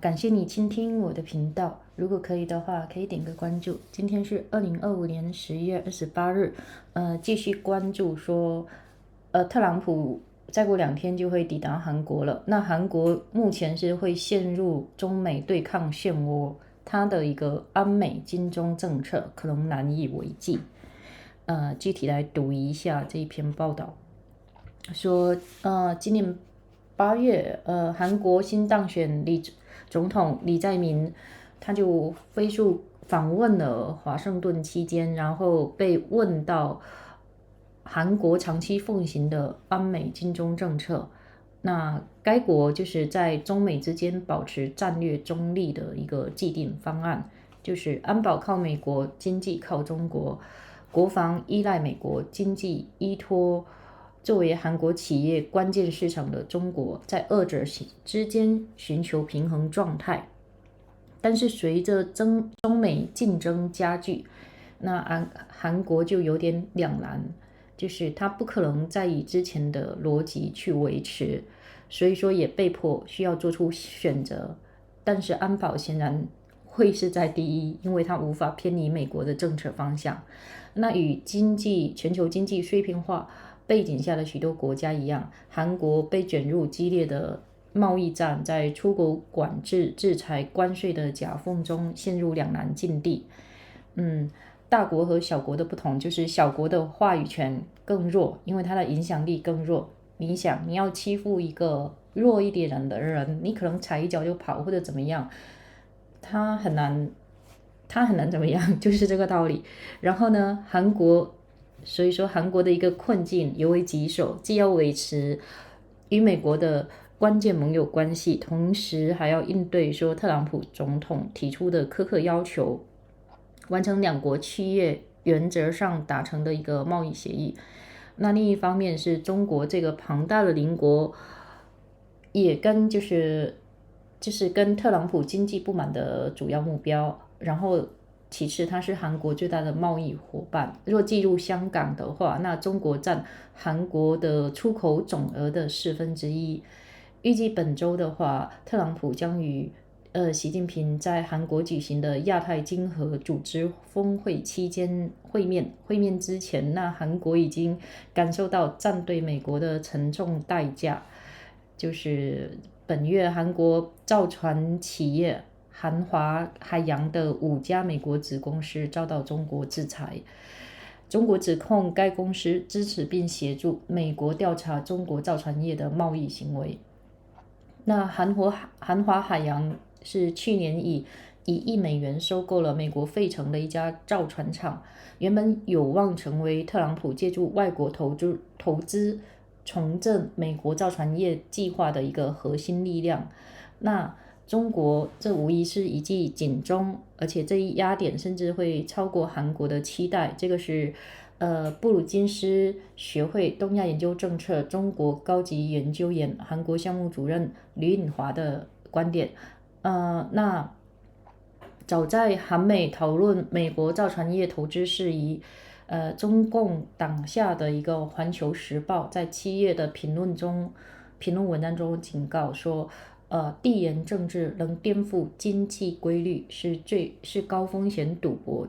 感谢你倾听我的频道，如果可以的话，可以点个关注。今天是2025年10月28日，继续关注说，特朗普再过2天就会抵达韩国了。那韩国目前是会陷入中美对抗漩涡，它的一个安美经中政策可能难以为继。具体来读一下这一篇报道，说，今年8月，韩国新当选总统李在明，他就飞速访问了华盛顿期间，然后被问到韩国长期奉行的安美经中政策。那该国就是在中美之间保持战略中立的一个既定方案，就是安保靠美国，经济靠中国，国防依赖美国，经济依托作为韩国企业关键市场的中国，在二者之间寻求平衡状态。但是随着中美竞争加剧，那韩国就有点两难，就是他不可能再以之前的逻辑去维持，所以说也被迫需要做出选择。但是安保显然会是在第一，因为它无法偏离美国的政策方向。那与全球经济碎片化背景下的许多国家一样，韩国被卷入激烈的贸易战，在出口管制、制裁、关税的夹缝中陷入两难境地。大国和小国的不同就是小国的话语权更弱，因为它的影响力更弱。你想，你要欺负一个弱一点的人，你可能踩一脚就跑或者怎么样，他很难怎么样，就是这个道理。然后呢，所以说韩国的一个困境尤为棘手，既要维持与美国的关键盟友关系，同时还要应对说特朗普总统提出的苛刻要求，完成两国7月原则上达成的一个贸易协议。那另一方面是中国这个庞大的邻国，也就是跟特朗普经济不满的主要目标。然后其次，它是韩国最大的贸易伙伴。若计入香港的话，那中国占韩国的出口总额的1/4。预计本周的话，特朗普将与习近平在韩国举行的亚太经合组织峰会期间会面。会面之前，那韩国已经感受到站对美国的沉重代价。就是本月，韩国造船企业韩华海洋的5家美国子公司遭到中国制裁。中国指控该公司支持并协助美国调查中国造船业的贸易行为。那韩华海洋是去年以1亿美元收购了美国费城的一家造船厂，原本有望成为特朗普借助外国投资重振美国造船业计划的一个核心力量。那中国这无疑是一记警钟，而且这一压点甚至会超过韩国的期待。这个是布鲁金斯学会东亚研究政策中国高级研究员、韩国项目主任吕颖华的观点。那早在韩美讨论美国造船业投资事宜，中共党下的一个《环球时报》在7月的评论文章中警告说，地缘政治能颠覆经济规律，是高风险赌博，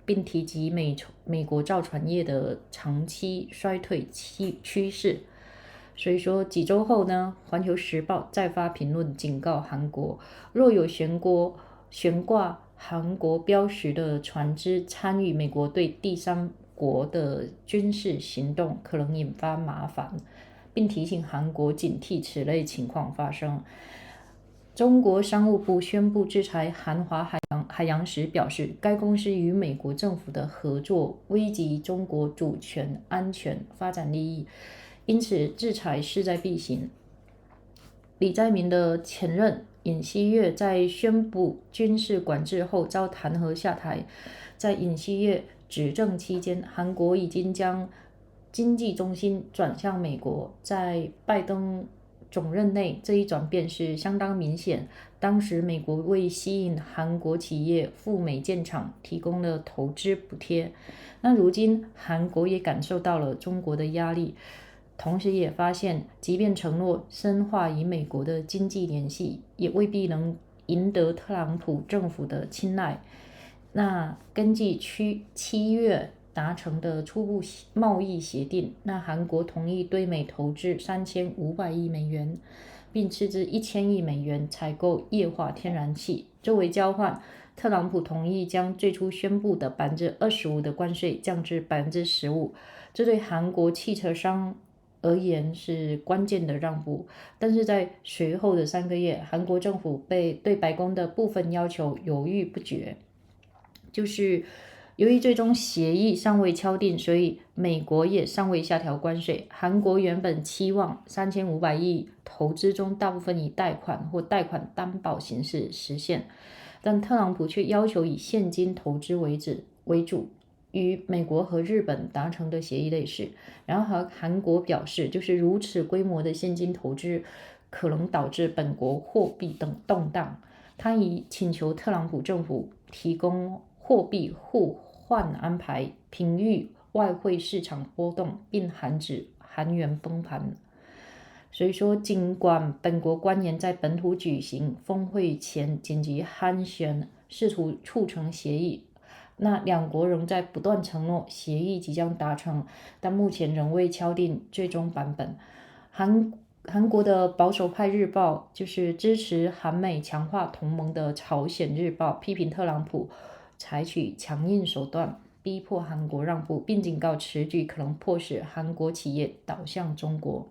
并提及美国造船业的长期衰退趋势。所以说几周后呢，《环球时报》再发评论警告韩国，若有悬挂韩国标识的船只参与美国对第三国的军事行动，可能引发麻烦，并提醒韩国警惕此类情况发生。中国商务部宣布制裁韩华海洋时表示，该公司与美国政府的合作危及中国主权、安全、发展利益，因此制裁势在必行。李在明的前任尹锡悦在宣布军事管制后遭弹劾下台。在尹锡悦执政期间，韩国已经将经济中心转向美国。在拜登总任内，这一转变是相当明显。当时美国为吸引韩国企业赴美建厂提供了投资补贴。那如今韩国也感受到了中国的压力，同时也发现，即便承诺深化与美国的经济联系，也未必能赢得特朗普政府的青睐。那根据7月达成的初步贸易协定，那韩国同意对美投资3500亿美元，并斥资1000亿美元采购液化天然气。作为交换，特朗普同意将最初宣布的25%的关税降至15%，这对韩国汽车商而言是关键的让步。但是在随后的3个月，韩国政府对白宫的部分要求犹豫不决，就是由于最终协议尚未敲定，所以美国也尚未下调关税。韩国原本期望3500亿投资中大部分以贷款或贷款担保形式实现，但特朗普却要求以现金投资为主，与美国和日本达成的协议类似。然后韩国表示，就是如此规模的现金投资可能导致本国货币等动荡。他已请求特朗普政府提供货币互换安排，平抑外汇市场波动，并防止韩元崩盘。所以说，尽管本国官员在本土举行峰会前紧急斡旋，试图促成协议，那两国仍在不断承诺协议即将达成，但目前仍未敲定最终版本。韩国的保守派日报，就是支持韩美强化同盟的朝鲜日报，批评特朗普采取强硬手段逼迫韩国让步，并警告此举可能迫使韩国企业倒向中国。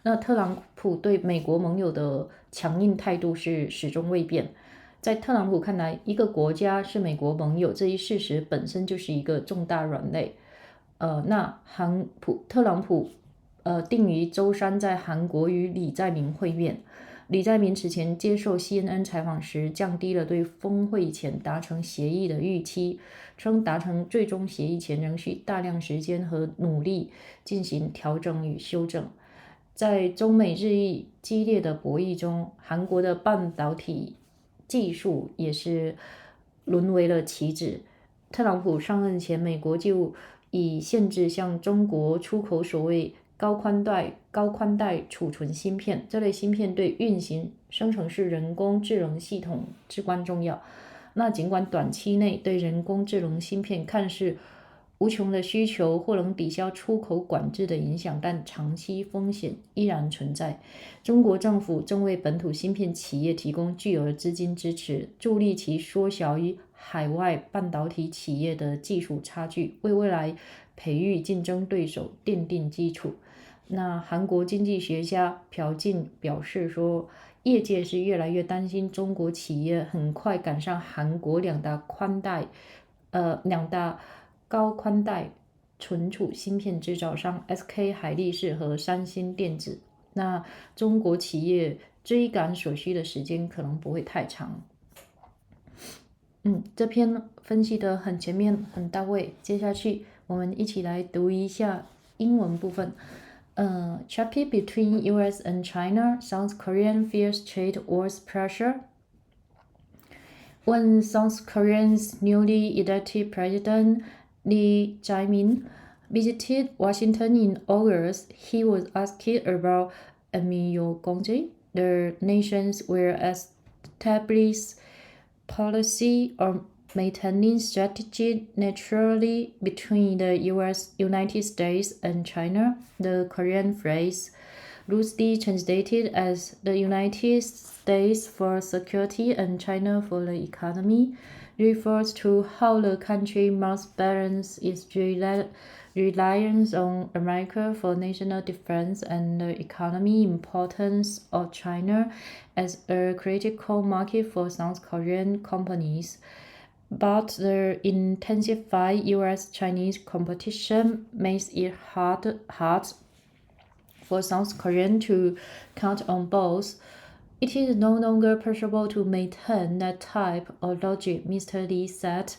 那特朗普对美国盟友的强硬态度是始终未变。在特朗普看来，一个国家是美国盟友这一事实本身就是一个重大软肋。特朗普定于周三在韩国与李在明会面。李在明此前接受 CNN 采访时降低了对峰会前达成协议的预期，称达成最终协议前仍需大量时间和努力进行调整与修正。在中美日益激烈的博弈中，韩国的半导体技术也是沦为了棋子。特朗普上任前，美国就以限制向中国出口所谓高宽带储存芯片，这类芯片对运行生成式人工智能系统至关重要。那尽管短期内对人工智能芯片看似无穷的需求或能抵消出口管制的影响，但长期风险依然存在。中国政府正为本土芯片企业提供巨额的资金支持，助力其缩小与海外半导体企业的技术差距，为未来培育竞争对手奠定基础。那韩国经济学家朴进表示说，业界是越来越担心中国企业很快赶上韩国两大高宽带存储芯片制造商 SK 海力士和三星电子。那中国企业追赶所需的时间可能不会太长。这篇分析的很全面很到位，接下去我们一起来读一下英文部分。Trapped between U.S. and China, South Korean fears trade wars pressure. When South Korea's newly elected president Lee Jae-min visited Washington in August, he was asked about Amiyogongji, the nation's well-established policy on maintaining strategic neutrality between the United States and China. The Korean phrase, loosely translated as the United States for security and China for the economy, refers to how the country must balance its reliance on America for national defense and the economic importance of China as a critical market for South Korean companies. But the intensified U.S.-Chinese competition makes it hard for South Korea to count on both. It is no longer possible to maintain that type of logic, Mr. Lee said.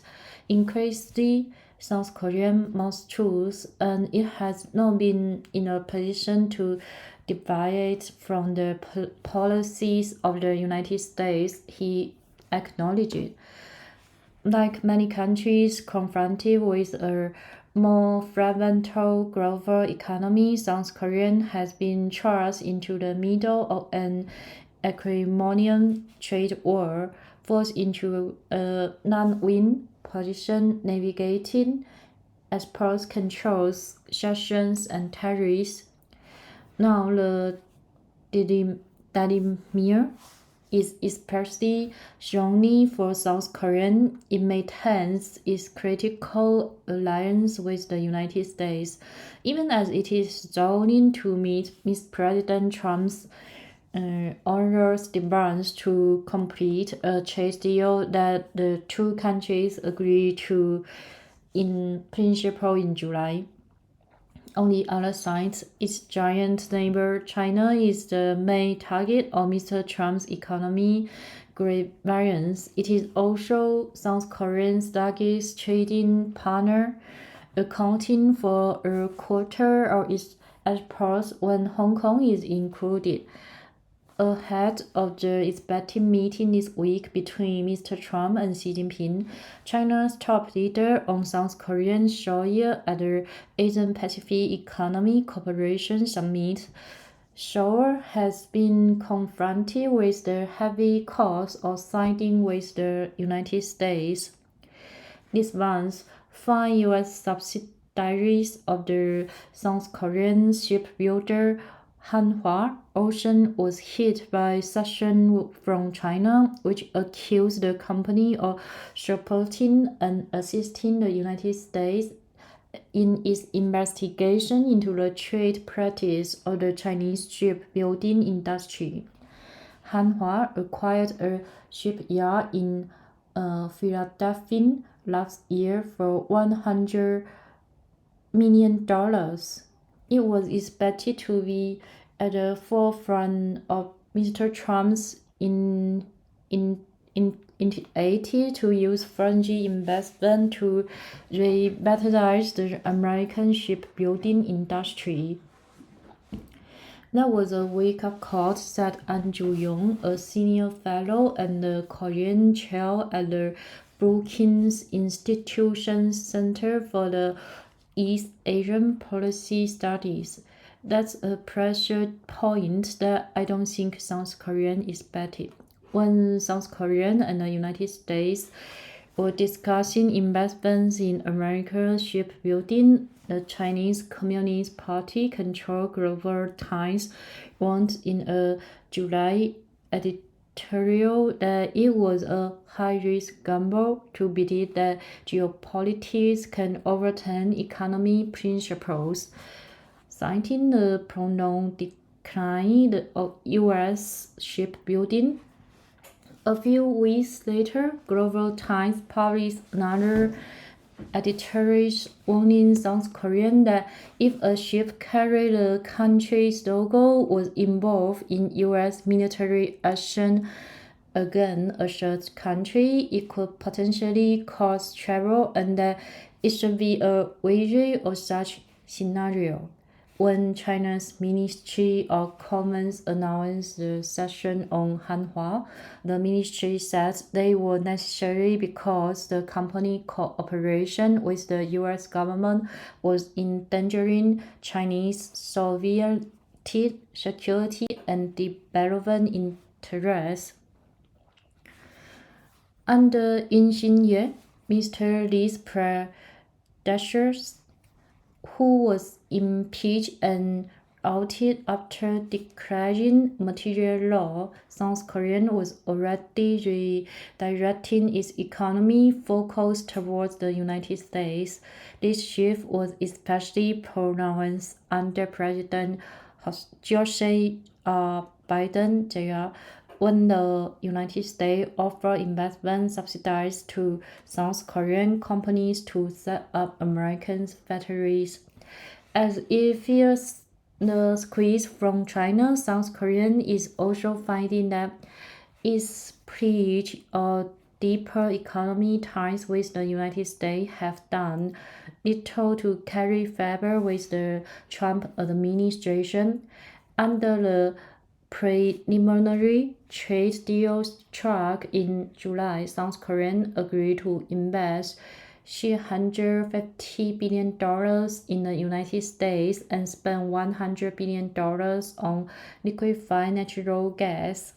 Increasingly, South Korea must choose, and it has not been in a position to deviate from the policies of the United States, he acknowledged. Like many countries confronted with a more fragmental global economy, South Korea has been thrust into the middle of an acrimonious trade war, forced into a non-win position navigating export controls, sanctions, and tariffs. Now the dilemma is especially strongly for South Korea. It maintains its critical alliance with the United States, even as it is struggling to meet Mr. President Trump's onerous demands to complete a trade deal that the two countries agreed to in principle in July. On the other side, its giant neighbor China is the main target of Mr. Trump's economic grievance. It is also South Korea's largest trading partner, accounting for a quarter of its exports when Hong Kong is included. Ahead of the expected meeting this week between Mr. Trump and Xi Jinping, China's top leader on South Korean soil at the Asian-Pacific Economic Cooperation Summit, Seoul has been confronted with the heavy cost of siding with the United States. This month, 5 U.S. subsidiaries of the South Korean shipbuilder Hanwha Ocean was hit by sanctions from China, which accused the company of supporting and assisting the United States in its investigation into the trade practice of the Chinese shipbuilding industry. Hanwha acquired a shipyard in Philadelphia last year for $100 million. It was expected to be at the forefront of Mr. Trump's initiative to use foreign investment to revitalize the American shipbuilding industry. That was a wake-up call, said An Ju-yong, a senior fellow and the Korean chair at the Brookings Institution's Center for the East Asian Policy Studies. That's a pressure point that I don't think South Korea expected. When South Korea and the United States were discussing investments in American shipbuilding, the Chinese Communist Party controlled Global Times warned in a July editorial that it was a high-risk gamble to believe that geopolitics can overturn economic principles, citing the prolonged decline of U.S. shipbuilding. A few weeks later, Global Times published another editorial warning South Korea that if a ship carrying the country's logo was involved in U.S. military action against a such country, it could potentially cause trouble and that it should be wary of such scenario. When China's Ministry of Commerce announced the sanction on Hanwha, the ministry said they were necessary because the company's cooperation with the U.S. government was endangering Chinese sovereignty, security, and development interests. Under Yin Xinye, Mr. Li's predecessor, who was impeached and ousted after declaring martial law, South Korea was already redirecting its economy focus towards the United States. This shift was especially pronounced under President Jose Biden Jr., when the United States offered investment subsidies to South Korean companies to set up American factories. As it fears the squeeze from China, South Korea is also finding that its pledge of deeper economic ties with the United States have done little to carry favor with the Trump administration. Under the preliminary trade deal struck in July, South Korea agreed to invest $650 billion in the United States and spend $100 billion on liquefied natural gas.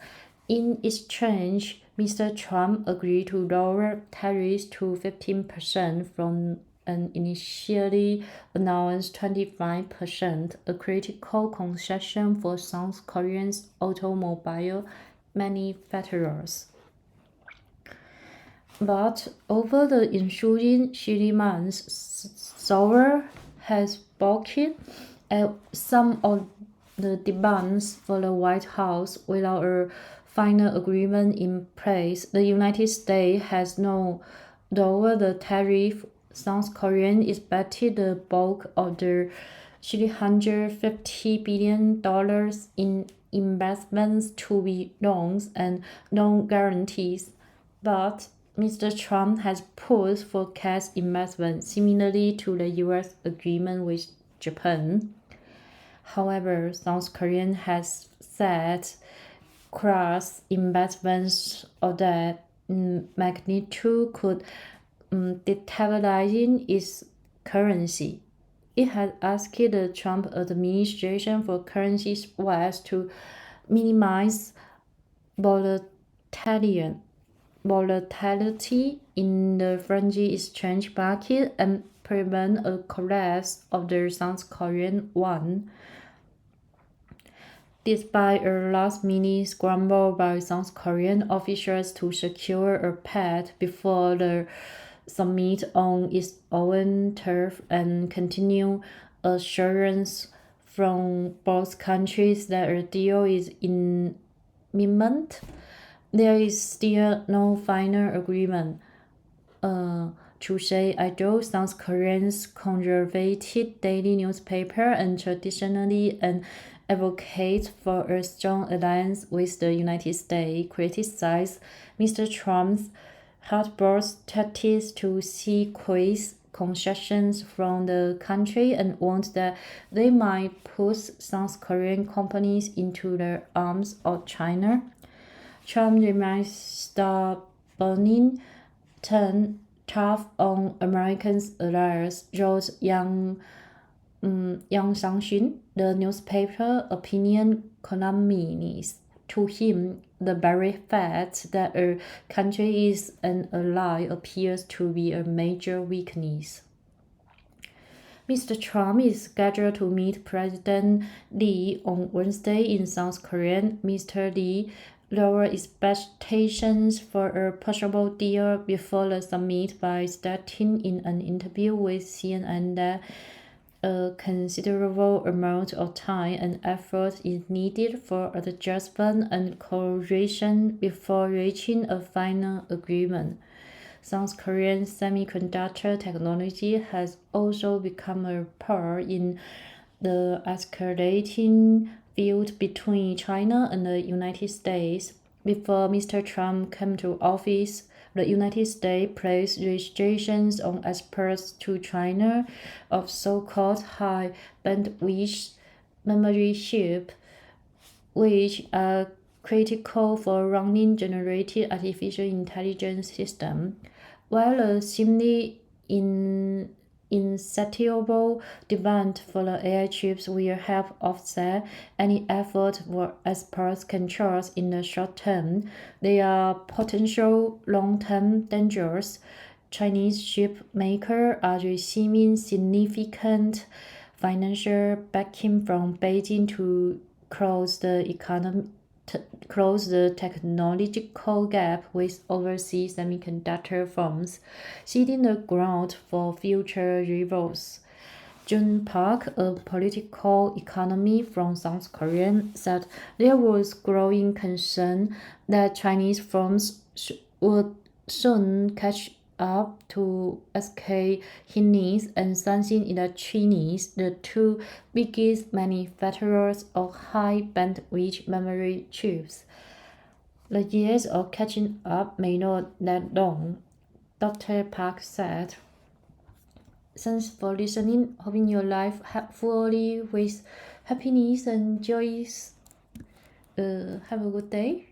In exchange, Mr. Trump agreed to lower tariffs to 15% from an initially announced 25%, a critical concession for South Korean automobile manufacturers. But over the ensuing 3 months, Seoul has balked at some of the demands for the White House without a final agreement in place. The United States has now lowered the tariff. South Korea expected the bulk of the $350 billion in investments to be loans and loan guarantees, but Mr. Trump has pushed for cash investment, similarly to the U.S. agreement with Japan. However, South Korea has said cross investments of that magnitude could destabilize its currency. It has asked the Trump administration for currency swaps to minimize volatility in the foreign exchange market and prevent a collapse of the South Korean won. Despite a last-minute scramble by South Korean officials to secure a path before the summit on its own turf and continued assurance from both countries that a deal is imminent, there is still no final agreement. To say although South Korea's conservative daily newspaper and traditionally an advocate for a strong alliance with the United States, criticized Mr. Trump's hard-boiled tactics to seek quick concessions from the country and warned that they might push South Korean companies into the arms of China. Trump remains stubbornly tough on American allies, wrote Yang Sang-shin, the newspaper opinion columnist. To him, the very fact that a country is an ally appears to be a major weakness. Mr. Trump is scheduled to meet President Lee on Wednesday in South Korea. Mr. Lee lowered expectations for a possible deal before the summit by stating in an interview with CNN that a considerable amount of time and effort is needed for adjustment and coordination before reaching a final agreement. South Korean semiconductor technology has also become a part in the escalating feud between China and the United States. Before Mr. Trump came to office, the United States placed restrictions on exports to China of so-called high bandwidth memory chips, which are critical for running generative artificial intelligence systems. While a seemingly insatiable demand for the AI chips will help offset any effort for export controls in the short term, there are potential long-term dangers. Chinese chip makers are receiving significant financial backing from Beijing to close the technological gap with overseas semiconductor firms, seeding the ground for future rivals. Jun Park, a political economist from South Korea, said there was growing concern that Chinese firms would soon catch up to SK Hynix and Samsung Electronics, the two biggest manufacturers of high bandwidth memory chips. The years of catching up may not last long, Dr. Park said. Thanks for listening. Hoping your life fully with happiness and joy. Have a good day.